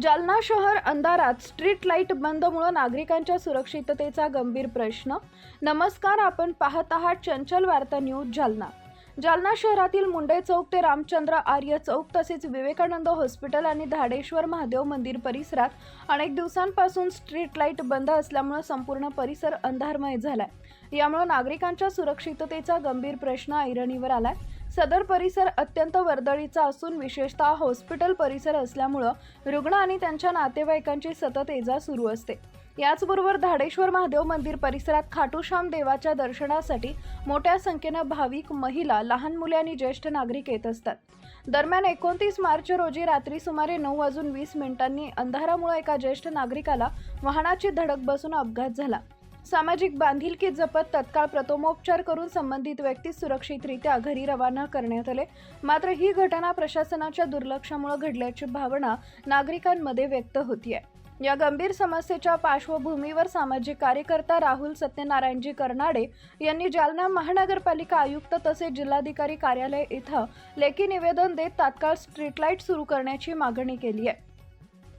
जालना शहर अंधारात street light बंदमुळे नागरिकांच्या सुरक्षिततेचा गंभीर प्रश्न। नमस्कार, आपण पाहत आहात चंचल वार्ता न्यूज जालना। जालना शहरातील मुंडे चौक ते रामचंद्र आर्य चौक तसेच विवेकानंद हॉस्पिटल आणि धाडेश्वर महादेव मंदिर परिसरात अनेक दिवसांपासून स्ट्रीट लाईट बंद असल्यामुळे संपूर्ण परिसर अंधारमय झालाय। यामुळे नागरिकांच्या सुरक्षिततेचा गंभीर प्रश्न ऐरणीवर आलाय। सदर परिसर अत्यंत वर्दळीचा असून विशेषतः हॉस्पिटल परिसर असल्यामुळे रुग्ण आणि त्यांच्या नातेवाईकांची सतत ये-जा सुरू असते। याचबरोबर धाडेश्वर महादेव मंदिर परिसरात खाटूश्याम देवाच्या दर्शनासाठी मोठ्या संख्येने भाविक, महिला, लहान मुले आणि ज्येष्ठ नागरिक येत असतात। दरम्यान 29 मार्च रोजी रात्री सुमारे 9:20 अंधारामुळे एका ज्येष्ठ नागरिकाला वाहनाची धडक बसून अपघात झाला। सामाजिक बांधिलकी जपत तत्काळ प्रथमोपचार करून संबंधित व्यक्ती सुरक्षितरित्या घरी रवाना करण्यात आले। मात्र ही घटना प्रशासनाच्या दुर्लक्षामुळे घडल्याची भावना नागरिकांमध्ये व्यक्त होतीये। या गंभीर समस्येच्या पार्श्वभूमीवर सामाजिक कार्यकर्ता राहुल सत्यनारायणजी कर्नाडे यांनी जालना महानगरपालिका आयुक्त तसेच जिल्हाधिकारी कार्यालय इथं लेखी निवेदन देत तात्काळ स्ट्रीट लाईट सुरू करण्याची मागणी केली आहे।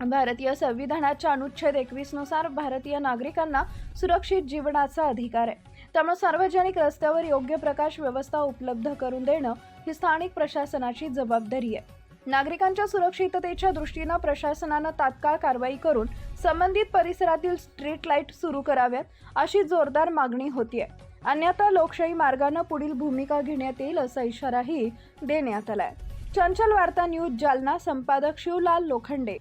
भारतीय संविधानाच्या अनुच्छेद 21 नुसार भारतीय नागरिकांना सुरक्षित जीवनाचा अधिकार आहे। त्यामुळे सार्वजनिक रस्त्यावर योग्य प्रकाश व्यवस्था उपलब्ध करून देणं ही स्थानिक प्रशासनाची जबाबदारी आहे। नागरिकांच्या सुरक्षिततेच्या दृष्टीने प्रशासनानं तात्काळ कारवाई करून संबंधित परिसरातील स्ट्रीट लाईट सुरू कराव्यात अशी जोरदार मागणी होतीये। अन्यथा लोकशाही मार्गाने पुढील भूमिका घेण्यात येईल असा इशाराही देण्यात आलाय। चंचल वार्ता न्यूज जालना, संपादक शिवलाल लोखंडे।